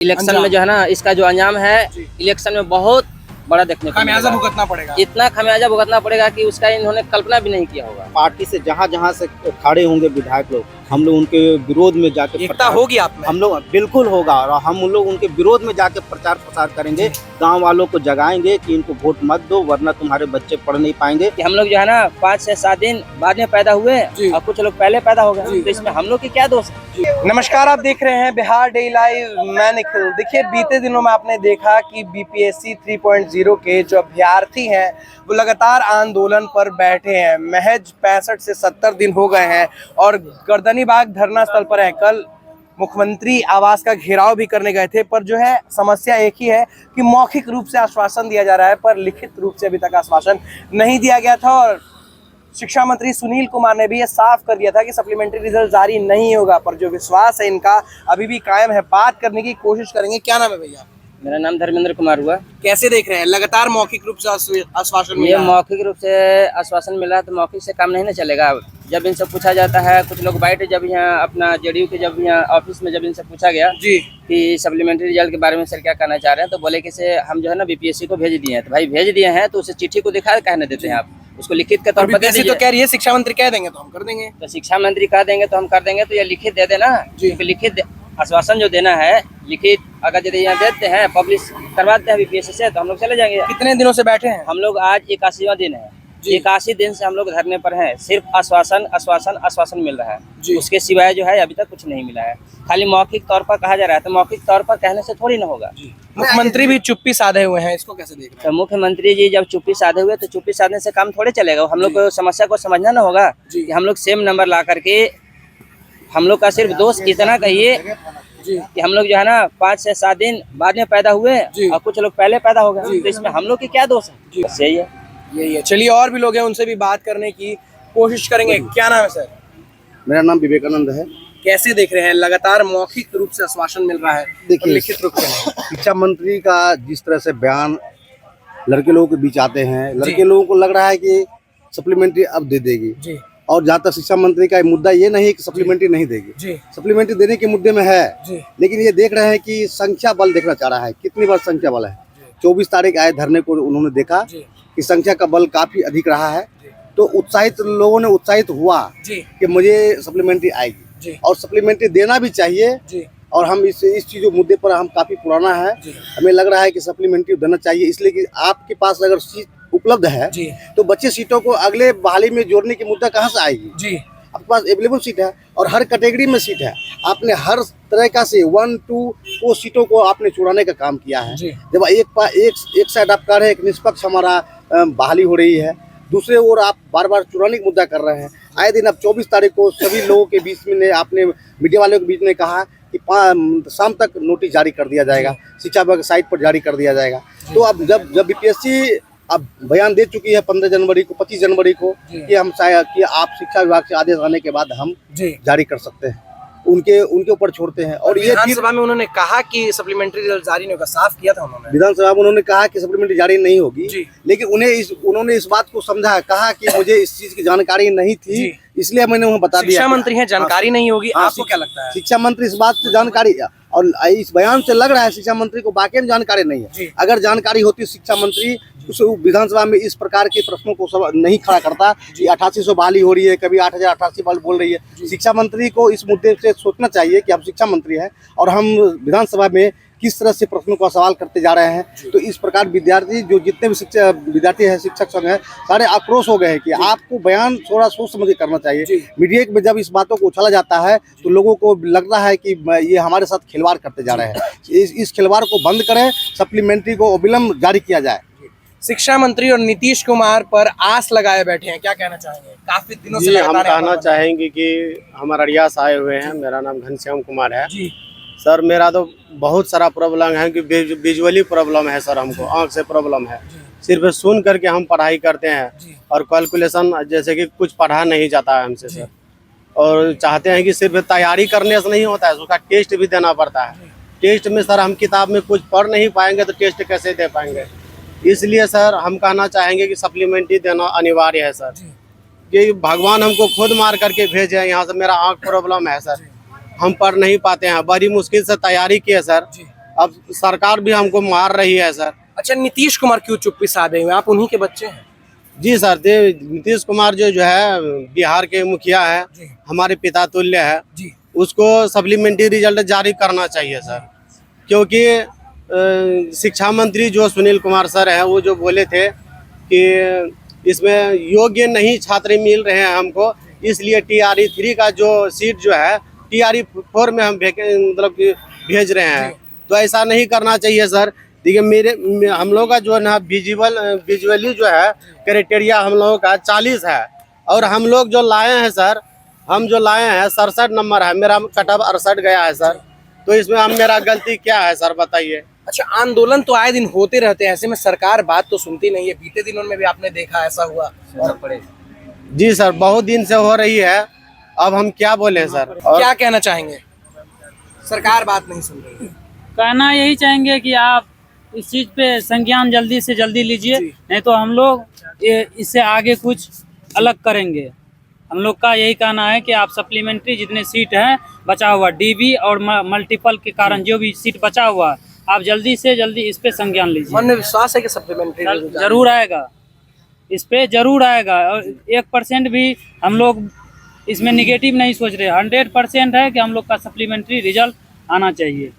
Election में जो है ना, इसका जो अंजाम है इलेक्शन में बहुत बड़ा देखने को खमियाजा भुगतना पड़ेगा। इतना खमियाजा भुगतना पड़ेगा कि उसका इन्होंने कल्पना भी नहीं किया होगा। पार्टी से जहाँ से खड़े होंगे विधायक लोग, हम लोग उनके विरोध में जाके एकता होगी आप में? हम लोग बिल्कुल होगा, और हम लोग उनके विरोध में जाके प्रचार प्रसार करेंगे, गांव वालों को जगाएंगे कि इनको वोट मत दो वरना तुम्हारे बच्चे पढ़ नहीं पाएंगे। कि हम लोग जो है ना 5 से 7 दिन बाद में पैदा हुए और कुछ लोग पहले पैदा हो गए, तो इसमें हम लोग की क्या दोष है? नमस्कार, आप देख रहे हैं बिहार डेली लाइव, मैं निखिल। देखिए, बीते दिनों में आपने देखा कि बीपीएससी 3.0 के जो अभ्यर्थी हैं वो लगातार आंदोलन पर बैठे हैं। महज 65 से 70 दिन हो गए हैं और गर्दनी बाग धरना स्थल पर है। कल मुख्यमंत्री आवास का घेराव भी करने गए थे, पर जो है समस्या एक ही है कि मौखिक रूप से आश्वासन दिया जा रहा है, पर लिखित रूप से अभी तक आश्वासन नहीं दिया गया था। और शिक्षा मंत्री सुनील कुमार ने भी ये साफ कर दिया था कि सप्लीमेंट्री रिजल्ट जारी नहीं होगा, पर जो विश्वास है इनका अभी भी कायम है। बात करने की कोशिश करेंगे। क्या नाम है भैया? मेरा नाम धर्मेंद्र कुमार हुआ। कैसे देख रहे हैं, लगातार मौखिक रूप से आश्वासन ये मिला है? मौखिक रूप से आश्वासन मिला तो मौखिक से काम नहीं ना चलेगा। जब इनसे पूछा जाता है, कुछ लोग बैठे जब यहाँ अपना जेडीयू के जब यहाँ ऑफिस में जब इनसे पूछा गया जी कि सप्लीमेंट्री रिजल्ट के बारे में सर क्या कहना चाह रहे हैं, तो बोले कि से हम जो है ना बीपीएससी को भेज दिए हैं। तो भाई भेज दिए हैं तो उसे चिट्ठी को दिखा कहने देते हैं, आप उसको लिखित के तौर पर दे बीपीएससी दीजिए। तो कह रही है शिक्षा मंत्री कह देंगे तो हम कर देंगे। तो शिक्षा मंत्री कह देंगे तो हम कर देंगे, तो ये लिखित दे देना। क्योंकि लिखित आश्वासन जो देना है, लिखित अगर यदि यहाँ देते हैं, पब्लिश करवाते हैं बीपीएससी से, तो हम लोग चले जाएंगे। कितने दिनों से बैठे हैं? हम लोग आज 81वां दिन है, 81 दिन से हम लोग धरने पर हैं। सिर्फ आश्वासन आश्वासन आश्वासन मिल रहा है, उसके सिवाय जो है अभी तक कुछ नहीं मिला है। खाली मौखिक तौर पर कहा जा रहा है, तो मौखिक तौर पर कहने से थोड़ी ना होगा। मुख्यमंत्री भी चुप्पी साधे हुए हैं, इसको कैसे देख रहे तो मुख्यमंत्री जी जब चुप्पी साधे हुए तो चुप्पी साधने से काम थोड़े चलेगा। हम लोग को समस्या को समझना ना होगा कि हम लोग सेम नंबर ला करके, हम लोग का सिर्फ दोष इतना कहिए कि हम लोग जो है ना 5 से 7 दिन बाद में पैदा हुए और कुछ लोग पहले पैदा हो गए, तो इसमें हम लोग की क्या दोष है? बस यही है। यही है। चलिए, और भी लोग हैं, उनसे भी बात करने की कोशिश करेंगे। क्या नाम है सर? मेरा नाम विवेकानंद है। कैसे देख रहे हैं, लगातार मौखिक रूप से आश्वासन मिल रहा है, देखिए, लिखित रूप से नहीं। शिक्षा मंत्री का जिस तरह से बयान लड़के लोगों के बीच आते हैं, लड़के लोगों को लग रहा है कि सप्लीमेंट्री अब दे देगी जी और जहाँ तक शिक्षा मंत्री का मुद्दा ये नहीं कि सप्लीमेंट्री नहीं देगी, जी सप्लीमेंट्री देने के मुद्दे में है जी लेकिन ये देख रहे हैं कि संख्या बल देखना चाह रहा है, कितनी बार संख्या बल है। 24 तारीख आए धरने को, उन्होंने देखा कि संख्या का बल काफी अधिक रहा है, तो उत्साहित लोगों ने उत्साहित हुआ कि मुझे सप्लीमेंट्री आएगी और सप्लीमेंट्री देना भी चाहिए। और हम इस चीज़ मुद्दे पर हम काफी पुराना है, हमें लग रहा है कि सप्लीमेंट्री देना चाहिए, इसलिए कि आपके पास अगर सीट उपलब्ध है तो बच्चे सीटों को अगले बहाली में जोड़ने की मुद्दा कहाँ से आएगी? जी, आपके पास अवेलेबल सीट है और हर कैटेगरी में सीट है। आपने हर तरह का से 1, 2 वो सीटों को आपने चुराने का काम किया है। जब एक साइड आप कर रहे हैं, एक निष्पक्ष हमारा बहाली हो रही है, दूसरे ओर आप बार बार चुराने का मुद्दा कर रहे हैं। आए दिन अब 24 तारीख को सभी लोगों के बीच में आपने मीडिया वालों के बीच में कहा कि शाम तक नोटिस जारी कर दिया जाएगा, शिक्षा विभाग साइट पर जारी कर दिया जाएगा। तो अब जब बीपीएससी अब बयान दे चुकी है 15 जनवरी को, 25 जनवरी को कि हम कि आप शिक्षा विभाग से आदेश आने के बाद हम जारी कर सकते हैं, उनके ऊपर छोड़ते हैं। और ये विधानसभा में उन्होंने कहा कि सप्लीमेंट्री रिजल्ट जारी नहीं होगा, साफ किया था उन्होंने। विधानसभा में उन्होंने कहा कि सप्लीमेंट्री जारी नहीं होगी, लेकिन उन्होंने इस बात को समझा, कहा कि मुझे इस चीज की जानकारी नहीं थी, इसलिए मैंने उन्हें बता दिया। शिक्षा मंत्री हैं, जानकारी नहीं होगी, आपको क्या लगता है? शिक्षा मंत्री इस बात से जानकारी, और इस बयान से लग रहा है शिक्षा मंत्री को वाकई में जानकारी नहीं है। अगर जानकारी होती शिक्षा मंत्री उस विधानसभा में इस प्रकार के प्रश्नों को नहीं खड़ा करता कि 8800 बहाली हो रही है, कभी 8088 बोल रही है। शिक्षा मंत्री को इस मुद्दे से सोचना चाहिए कि हम शिक्षा मंत्री हैं और हम विधानसभा में किस तरह से प्रश्नों का सवाल करते जा रहे हैं। तो इस प्रकार विद्यार्थी जो जितने भी विद्यार्थी हैं, शिक्षक संघ हैं, सारे आक्रोश हो गए हैं कि आपको बयान थोड़ा सोच समझ के करना चाहिए। मीडिया में जब इस बातों को उछाला जाता है तो लोगों को लगता है कि ये हमारे साथ खिलवाड़ करते जा रहे हैं। इस खिलवाड़ को बंद करें, सप्लीमेंट्री को अविलंब जारी किया जाए। शिक्षा मंत्री और नीतीश कुमार पर आस लगाए बैठे हैं, क्या कहना चाहेंगे? काफी दिनों से हम कहना चाहेंगे कि हम अररिया से आए हुए हैं, मेरा नाम घनश्याम कुमार है जी। सर, मेरा तो बहुत सारा प्रॉब्लम है कि विजुअली प्रॉब्लम है सर, हमको आँख से प्रॉब्लम है। सिर्फ सुन करके हम पढ़ाई करते हैं और कैलकुलेशन जैसे कि कुछ पढ़ा नहीं जाता है हमसे सर, और चाहते हैं कि सिर्फ तैयारी करने से नहीं होता है, उसका टेस्ट भी देना पड़ता है। टेस्ट में सर हम किताब में कुछ पढ़ नहीं पाएंगे तो टेस्ट कैसे दे पाएंगे? इसलिए सर हम कहना चाहेंगे कि सप्लीमेंट्री देना अनिवार्य है सर, कि भगवान हमको खुद मार करके भेजे। यहाँ से मेरा आँख प्रॉब्लम है सर, हम पढ़ नहीं पाते हैं, बड़ी मुश्किल से तैयारी किए सर, अब सरकार भी हमको मार रही है सर। अच्छा, नीतीश कुमार क्यों चुप्पी साधे हुए? आप उन्हीं के बच्चे हैं। जी सर, नीतीश कुमार जो है बिहार के मुखिया है, हमारे पिता तुल्य है जी। उसको सप्लीमेंट्री रिजल्ट जारी करना चाहिए सर, क्योंकि शिक्षा मंत्री जो सुनील कुमार सर हैं वो जो बोले थे कि इसमें योग्य नहीं छात्र मिल रहे हैं हमको, इसलिए TRE 3 का जो सीट जो है TRE 4 में हम मतलब कि भेज रहे हैं। तो ऐसा नहीं करना चाहिए सर। देखिए हम लोग का जो है ना विजुअली जो है क्राइटेरिया हम लोगों का 40 है, और हम लोग जो लाए हैं सर, हम जो लाए हैं 67 नंबर है, मेरा कटअप 68 गया है सर। तो इसमें हम मेरा गलती क्या है सर बताइए। अच्छा, आंदोलन तो आए दिन होते रहते हैं, ऐसे में सरकार बात तो सुनती नहीं है। बीते दिनों में भी आपने देखा ऐसा हुआ। जी सर, बहुत दिन से हो रही है, अब हम क्या बोले सर। और क्या कहना चाहेंगे? सरकार बात नहीं सुन रही है। कहना यही चाहेंगे कि आप इस चीज पे संज्ञान जल्दी से जल्दी लीजिए, नहीं तो हम लोग इससे आगे कुछ अलग करेंगे। हम लोग का यही कहना है कि आप सप्लीमेंट्री जितने सीट हैं बचा हुआ DB और मल्टीपल के कारण जो भी सीट बचा हुआ, आप जल्दी से जल्दी इस पे संज्ञान लीजिए। मन में विश्वास है कि सप्लीमेंट्री जरूर आएगा, इस पे जरूर आएगा। और 1% भी हम लोग इसमें निगेटिव नहीं सोच रहे, 100% है कि हम लोग का सप्लीमेंट्री रिजल्ट आना चाहिए।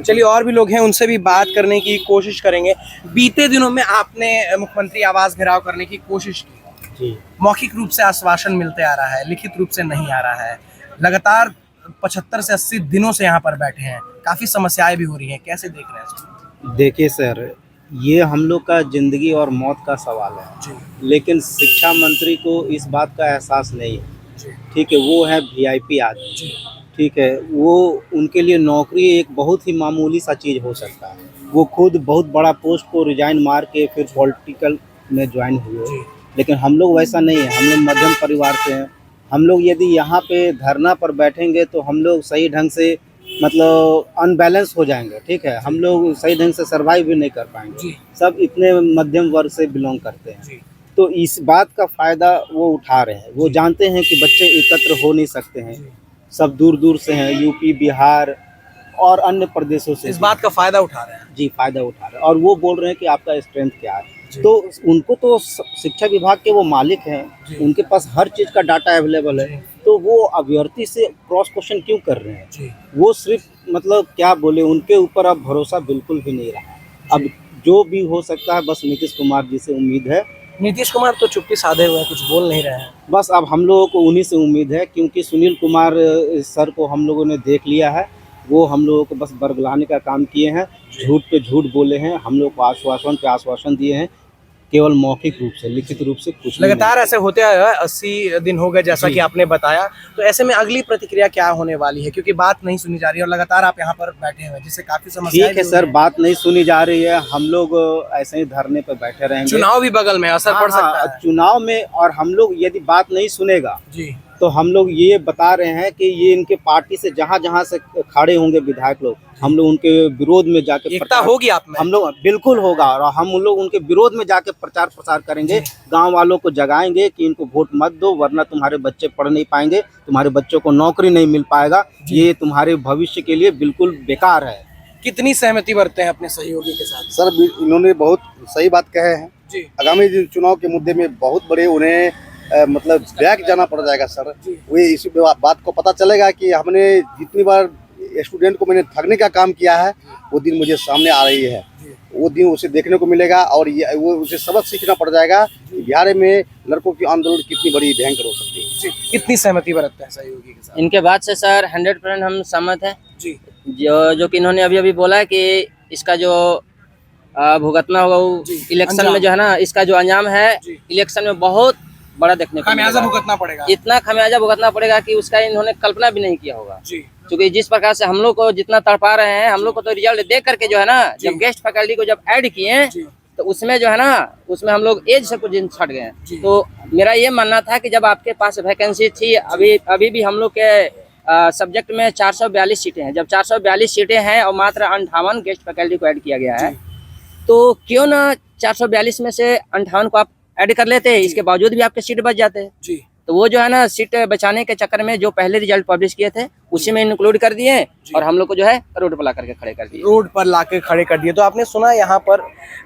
चलिए, और भी लोग हैं, उनसे भी बात करने की कोशिश करेंगे। बीते दिनों में आपने मुख्यमंत्री आवास घेराव करने की कोशिश की, मौखिक रूप से आश्वासन मिलते आ रहा है, लिखित रूप से नहीं आ रहा है। लगातार 75 से 80 दिनों से यहाँ पर बैठे हैं, काफी समस्याएं भी हो रही हैं, कैसे देख रहे हैं इसको? देखिए सर, ये हम लोग का जिंदगी और मौत का सवाल है, लेकिन शिक्षा मंत्री को इस बात का एहसास नहीं है। ठीक है, वो है VIP आदमी, ठीक है, वो उनके लिए नौकरी एक बहुत ही मामूली सा चीज़ हो सकता है। वो खुद बहुत बड़ा पोस्ट को रिजाइन मार के फिर पॉलिटिकल में ज्वाइन हुए, लेकिन हम लोग वैसा नहीं है। हम लोग मध्यम परिवार से हैं। हम लोग यदि यहाँ पे धरना पर बैठेंगे तो हम लोग सही ढंग से मतलब अनबैलेंस हो जाएंगे। ठीक है, हम लोग सही ढंग से सर्वाइव भी नहीं कर पाएंगे। सब इतने मध्यम वर्ग से बिलोंग करते हैं, तो इस बात का फ़ायदा वो उठा रहे हैं। वो जानते हैं कि बच्चे एकत्र हो नहीं सकते हैं, सब दूर दूर से हैं, यूपी, बिहार और अन्य प्रदेशों से। इस बात का फायदा उठा रहे हैं। जी, फायदा उठा रहे हैं, और वो बोल रहे हैं कि आपका स्ट्रेंथ क्या है। तो उनको तो शिक्षा विभाग के वो मालिक हैं, उनके पास हर चीज़ का डाटा अवेलेबल है, तो वो अभ्यर्थी से क्रॉस क्वेश्चन क्यों कर रहे हैं? वो सिर्फ मतलब क्या बोले, उनके ऊपर अब भरोसा बिल्कुल भी नहीं रहा। अब जो भी हो सकता है, बस नीतीश कुमार जी से उम्मीद है। नीतीश कुमार तो चुप्पी साधे हुए हैं, कुछ बोल नहीं रहे हैं। बस अब हम लोगों को उन्हीं से उम्मीद है, क्योंकि सुनील कुमार सर को हम लोगों ने देख लिया है। वो हम लोगों को बस बरगलाने का काम किए हैं, झूठ पे झूठ बोले हैं, हम लोग को आश्वासन पे आश्वासन दिए हैं, केवल मौखिक रूप से, लिखित रूप से कुछ नहीं। लगातार ऐसे होते आए 80 दिन हो गए, जैसा कि आपने बताया। तो ऐसे में अगली प्रतिक्रिया क्या होने वाली है, क्योंकि बात नहीं सुनी जा रही है और लगातार आप यहाँ पर बैठे हुए हैं, जिससे काफी समस्या। ठीक है सर, बात नहीं सुनी जा रही है, हम लोग ऐसे ही धरने पर बैठे रहेंगे। चुनाव भी बगल में, असर पड़ सकता है चुनाव में। और हम लोग यदि बात नहीं सुनेगा जी, तो हम लोग ये बता रहे हैं कि ये इनके पार्टी से जहाँ जहाँ से खड़े होंगे विधायक लोग, हम लोग उनके विरोध में जाके एकता होगी आप में। हम लोग बिल्कुल होगा, और हम उन लोग उनके विरोध में जाके प्रचार प्रसार करेंगे, गांव वालों को जगाएंगे कि इनको वोट मत दो, वरना तुम्हारे बच्चे पढ़ नहीं पाएंगे, तुम्हारे बच्चों को नौकरी नहीं मिल पाएगा, ये तुम्हारे भविष्य के लिए बिल्कुल बेकार है। कितनी सहमति बरतते हैं अपने सहयोगी के साथ? सर, इन्होंने बहुत सही बात कहे हैं जी। आगामी चुनाव के मुद्दे में बहुत बड़े उन्हें मतलब बैक जाना पड़ जाएगा सर। वो इस बात को पता चलेगा कि हमने जितनी बार स्टूडेंट को मैंने ठगने का काम किया है, वो दिन मुझे सामने आ रही है। वो दिन उसे देखने को मिलेगा, और वो उसे सबक सीखना पड़ जाएगा कि बिहार में लड़कों की आंदोलन कितनी बड़ी भयंकर हो सकती है। कितनी सहमति बरतते हैं सहयोगी के साथ? इनके बात से सर 100% हम सहमत हैं। जी, जो कि इन्होंने अभी बोला कि इसका जो भुगतना होगा वो इलेक्शन में जो है ना, इसका जो अंजाम है इलेक्शन में बहुत बड़ा देखने को खामियाजा मिलेगा। भुगतना पड़ेगा। इतना खामियाजा भुगतना पड़ेगा कि उसका इन्होंने कल्पना भी नहीं किया होगा। जी, क्योंकि जिस प्रकार से हम लोग को जितना तड़पा रहे हैं, हम लोग को तो रिजल्ट देख करके जो है ना, जब गेस्ट फैकल्टी को जब ऐड किए तो उसमें जो है ना, उसमें हम लोग एज से कुछ दिन छट गए। तो मेरा ये मानना था कि जब आपके पास वैकेंसी थी, अभी भी हम लोग के सब्जेक्ट में 442 सीटें हैं। जब 442 सीटें हैं और मात्र 58 गेस्ट फैकल्टी को ऐड किया गया है, तो क्यों ना 442 में से 58 को आप ऐड कर लेते हैं, इसके बावजूद भी आपके सीट बच जाते हैं। तो वो जो है ना सीट बचाने के चक्कर में जो पहले रिजल्ट पब्लिश किए थे उसी में इंक्लूड कर दिए और हम लोग को जो है रोड पर ला करके खड़े कर दिए। रोड पर लाके खड़े कर दिए। तो आपने सुना यहाँ पर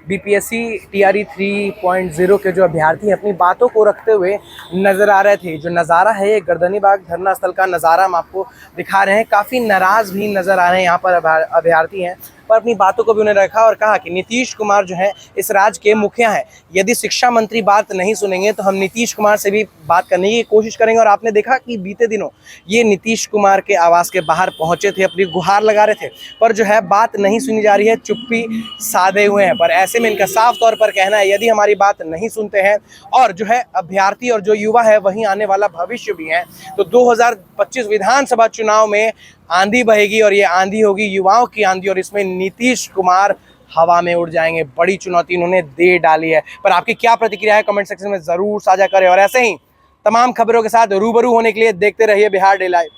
बीपीएससी टीआरई 3.0 के जो अभ्यर्थी अपनी बातों को रखते हुए नजर आ रहे थे। जो नज़ारा है ये गर्दनी बाग धरना स्थल का नज़ारा हम आपको दिखा रहे हैं। काफ़ी नाराज भी नजर आ रहे हैं यहाँ पर अभ्यर्थी हैं, पर अपनी बातों को भी उन्होंने रखा और कहा कि नीतीश कुमार जो है इस राज्य के मुखिया हैं। यदि शिक्षा मंत्री बात नहीं सुनेंगे तो हम नीतीश कुमार से भी बात करने की कोशिश करेंगे। और आपने देखा कि बीते दिनों ये नीतीश कुमार के आवास के बाहर पहुंचे थे, अपनी गुहार लगा रहे थे, पर जो है बात नहीं सुनी जा रही है, चुप्पी साधे हुए हैं। पर ऐसे में इनका साफ तौर पर कहना है यदि हमारी बात नहीं सुनते हैं और जो है अभ्यर्थी और जो युवा है वहीं आने वाला भविष्य भी है, तो 2025 विधानसभा चुनाव में आंधी बहेगी और ये आंधी होगी युवाओं की आंधी और इसमें नीतीश कुमार हवा में उड़ जाएंगे। बड़ी चुनौती उन्होंने दे डाली है। पर आपकी क्या प्रतिक्रिया है कमेंट सेक्शन में जरूर साझा करें और ऐसे ही तमाम खबरों के साथ रूबरू होने के लिए देखते रहिए बिहार डे लाइव।